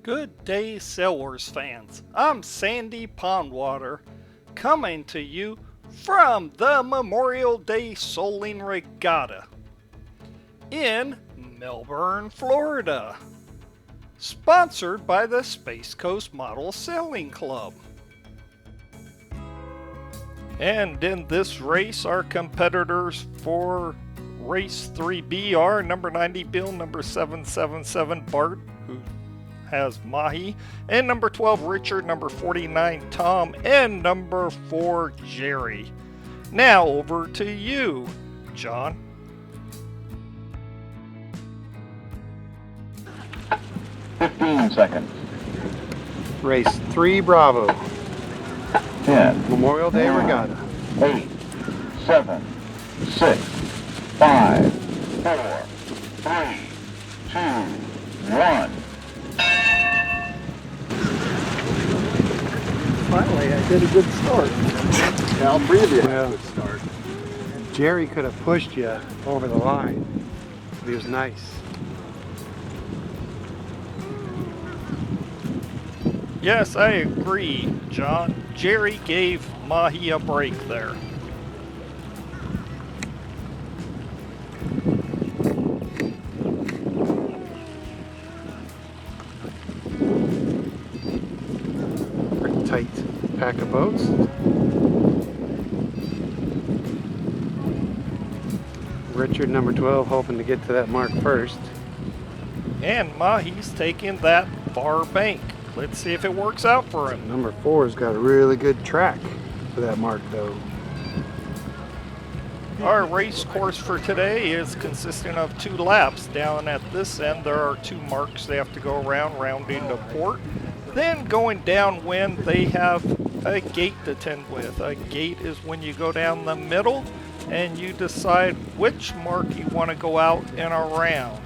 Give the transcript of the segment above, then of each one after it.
Good day, Sail Wars fans. I'm Sandy Pondwater, coming to you from the Memorial Day Soling Regatta in Melbourne, Florida, sponsored by the Space Coast Model Sailing Club. And in this race, our competitors for Race 3B are number 90 Bill, number 777 Bart, who has Mahi, and number 12 Richard, number 49 Tom, and number 4 Jerry. Now over to you, John. Seconds. Race 3 Bravo. 10. Memorial Day Regatta. 8, 7, 6, 5, 4, 3, 2, 1. Finally, I did a good start. Yeah, all three of you had a good start. Jerry could have pushed you over the line. He was nice. Yes, I agree, John. Jerry gave Mahi a break there. Pretty tight pack of boats. Richard, number 12, hoping to get to that mark first. And Mahi's taking that far bank. Let's see if it works out for him. Number 4's got a really good track for that mark, though. Our race course for today is consisting of 2 laps. Down at this end, there are 2 marks they have to go around, rounding to port. Then going downwind, they have a gate to tend with. A gate is when you go down the middle and you decide which mark you want to go out and around.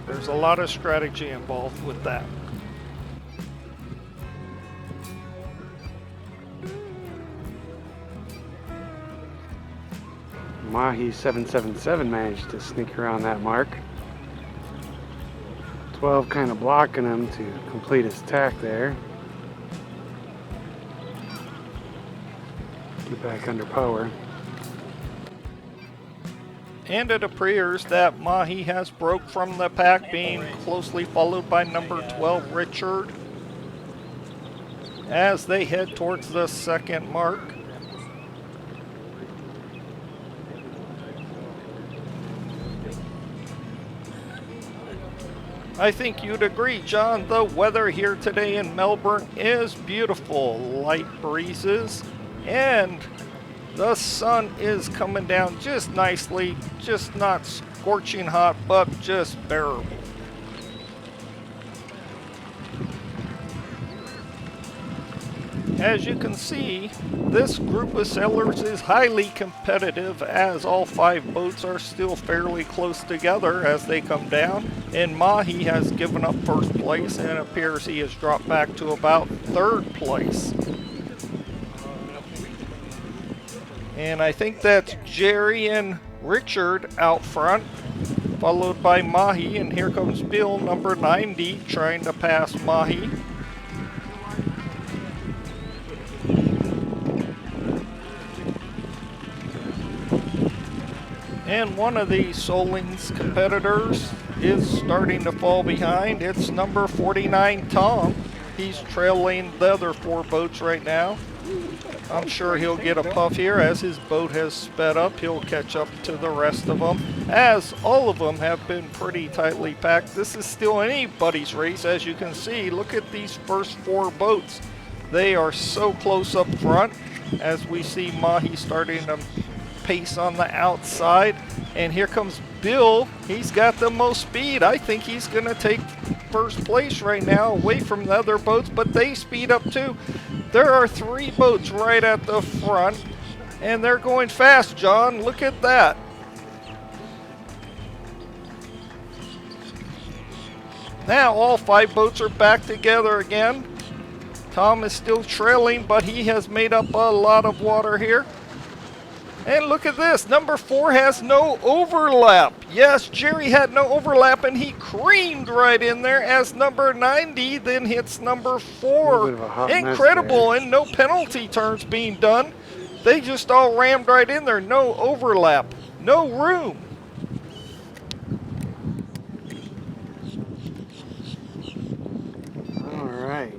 There's a lot of strategy involved with that. Mahi 777 managed to sneak around that mark. 12 kind of blocking him to complete his tack there. Get back under power. And it appears that Mahi has broke from the pack, being closely followed by number 12 Richard as they head towards the second mark. I think you'd agree, John, the weather here today in Melbourne is beautiful. Light breezes and the sun is coming down just nicely, just not scorching hot, but just bearable. As you can see, this group of sailors is highly competitive, as all 5 boats are still fairly close together as they come down, and Mahi has given up first place and it appears he has dropped back to about 3rd place. And I think that's Jerry and Richard out front, followed by Mahi, and here comes Bill, number 90, trying to pass Mahi. And one of the Soling's competitors is starting to fall behind. It's number 49 Tom. He's trailing the other 4 boats right now. I'm sure he'll get a puff here as his boat has sped up. He'll catch up to the rest of them, as all of them have been pretty tightly packed. This is still anybody's race, as you can see. Look at these first 4 boats. They are so close up front, as we see Mahi starting to pace on the outside. And here comes Bill. He's got the most speed. I think he's going to take first place right now away from the other boats, but they speed up too. There are 3 boats right at the front, and they're going fast, John. Look at that. Now all 5 boats are back together again. Tom is still trailing, but he has made up a lot of water here. And look at this, number 4 has no overlap. Yes, Jerry had no overlap and he creamed right in there as number 90 then hits number 4. Incredible, and no penalty turns being done. They just all rammed right in there, no overlap, no room. All right.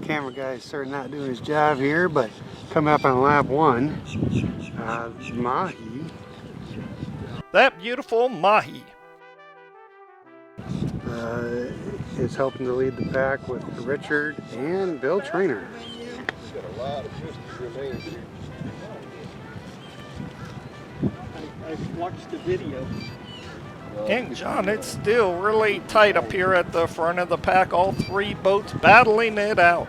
Camera guy's certainly not doing his job here, but coming up on lap 1, Mahi. That beautiful Mahi. Is helping to lead the pack with Richard and Bill Trainer. Got a lot of distance remaining. I watched the video. And John, it's still really tight up here at the front of the pack. All 3 boats battling it out.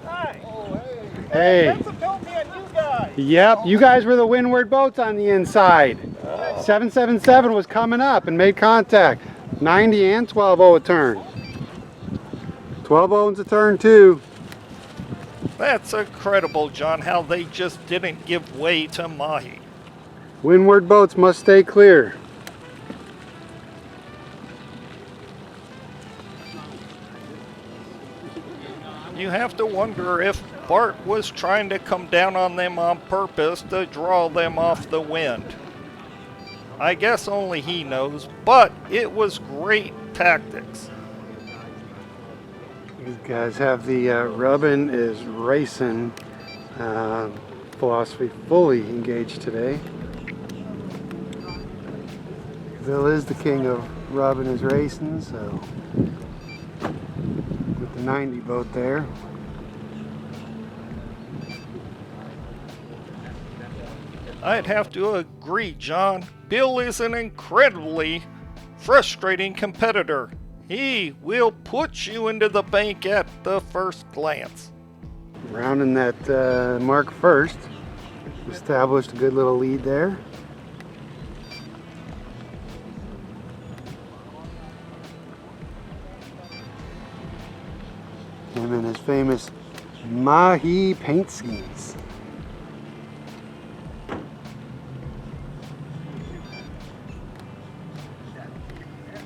Hi. Oh, Hey. That's a penalty on you guys. Yep, you guys were the windward boats on the inside. 777 was coming up and made contact. 90 and 12-0 a turn. 12-0's a turn too. That's incredible, John, how they just didn't give way to Mahi. Windward boats must stay clear. You have to wonder if Bart was trying to come down on them on purpose to draw them off the wind. I guess only he knows, but it was great tactics. These guys have the rubbin is racing philosophy fully engaged today. Bill is the king of rubbin is racing, so with the 90 boat there. I'd have to agree, John. Bill is an incredibly frustrating competitor. He will put you into the bank at the first glance. Rounding that mark first. Established a good little lead there. Him and his famous Mahi paint schemes.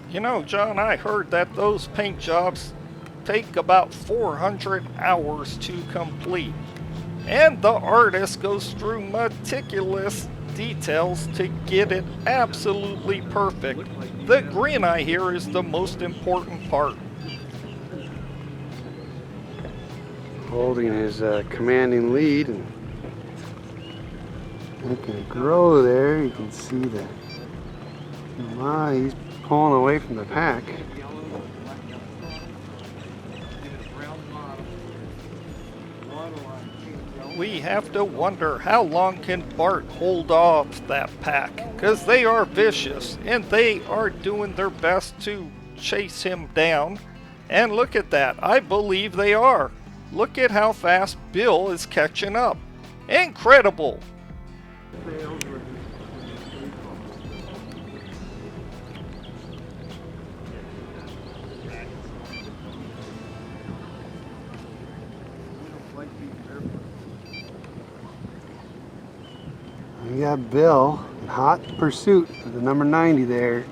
You know, John, I heard that those paint jobs take about 400 hours to complete. And the artist goes through meticulous details to get it absolutely perfect. The green eye here is the most important part. Holding his commanding lead and looking to grow there. You can see that he's pulling away from the pack. We have to wonder how long can Bart hold off that pack, because they are vicious and they are doing their best to chase him down. And look at that, I believe they are. Look at how fast Bill is catching up. Incredible. We got Bill in hot pursuit of the number 90 there.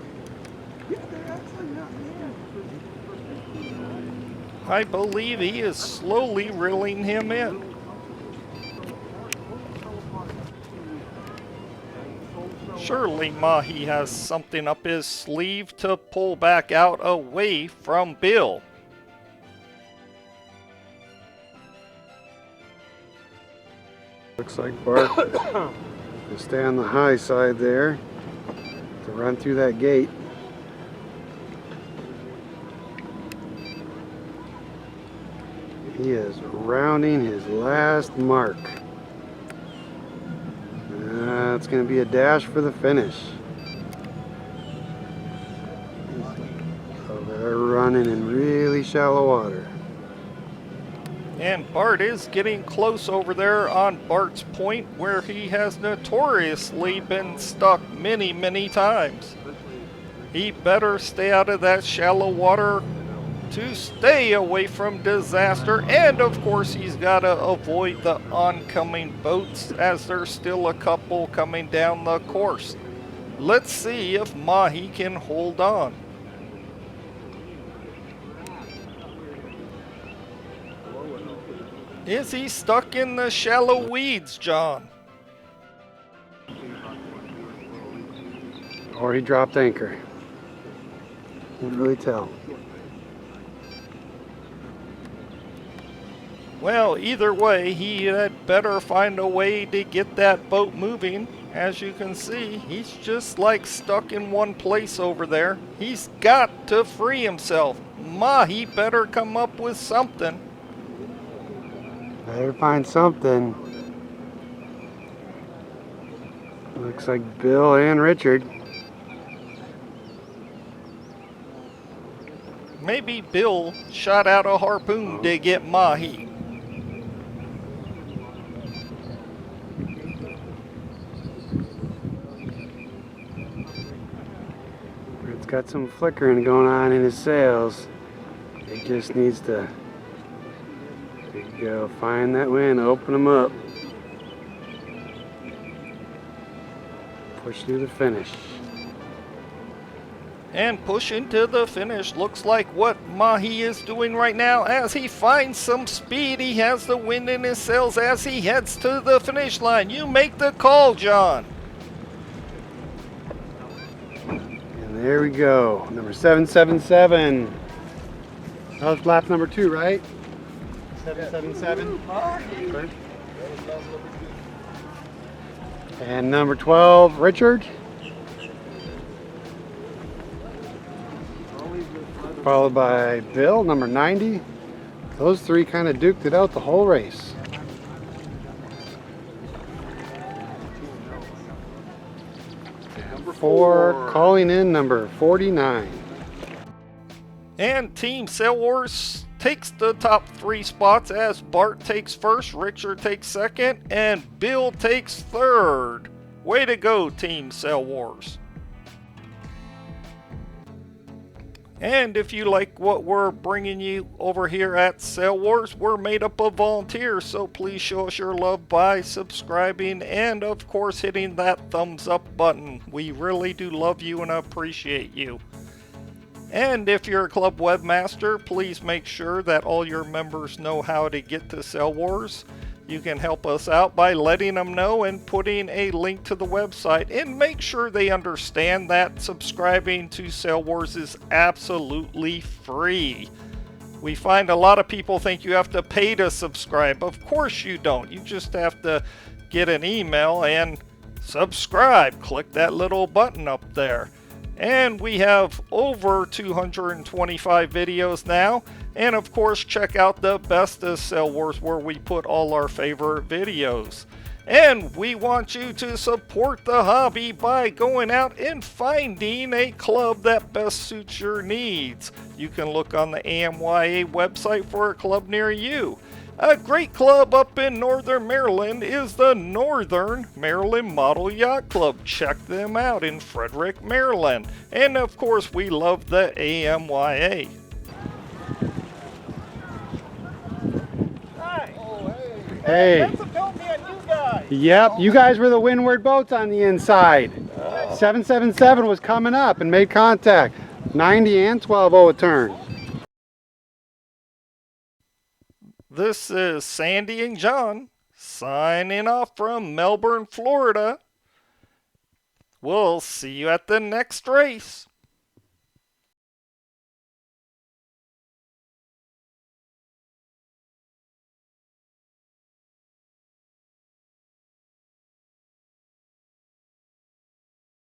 I believe he is slowly reeling him in. Surely Mahi has something up his sleeve to pull back out away from Bill. Looks like Bart will stay on the high side there to run through that gate. He is rounding his last mark. It's going to be a dash for the finish. So they're running in really shallow water. And Bart is getting close over there on Bart's Point, where he has notoriously been stuck many, many times. He better stay out of that shallow water to stay away from disaster, and of course he's got to avoid the oncoming boats as there's still a couple coming down the course. Let's see if Mahi can hold on. Is he stuck in the shallow weeds, John? Or he dropped anchor. Can't really tell. Well, either way, he had better find a way to get that boat moving. As you can see, he's just like stuck in one place over there. He's got to free himself. Mahi better come up with something. Better find something. Looks like Bill and Richard. Maybe Bill shot out a harpoon to get Mahi. It's got some flickering going on in his sails. It just needs to go find that wind, open them up, push through the finish. And push into the finish looks like what Mahi is doing right now as he finds some speed. He has the wind in his sails as he heads to the finish line. You make the call, John. And there we go, number 777. That was lap number 2, right? 777. Okay. And number 12, Richard. Followed by Bill, number 90. Those three kind of duked it out the whole race. Number 4, calling in number 49. And Team Sailboats takes the top 3 spots as Bart takes first, Richard takes second, and Bill takes third. Way to go, Team Sailboats. And if you like what we're bringing you over here at Sailboats, we're made up of volunteers, so please show us your love by subscribing and of course hitting that thumbs up button. We really do love you and appreciate you. And if you're a club webmaster, please make sure that all your members know how to get to Sailboats. You can help us out by letting them know and putting a link to the website, and make sure they understand that subscribing to Sailboats is absolutely free. We find a lot of people think you have to pay to subscribe. Of course you don't. You just have to get an email and subscribe. Click that little button up there. And we have over 225 videos now. And of course, check out the Best of Sailboats where we put all our favorite videos. And we want you to support the hobby by going out and finding a club that best suits your needs. You can look on the NMMYA website for a club near you. A great club up in Northern Maryland is the Northern Maryland Model Yacht Club. Check them out in Frederick, Maryland. And of course, we love the NMMYA. Hey. That's a penalty on you guys. Yep, you guys were the windward boats on the inside. 777 was coming up and made contact. 90 and 12-0 a turn. This is Sandy and John signing off from Melbourne, Florida. We'll see you at the next race.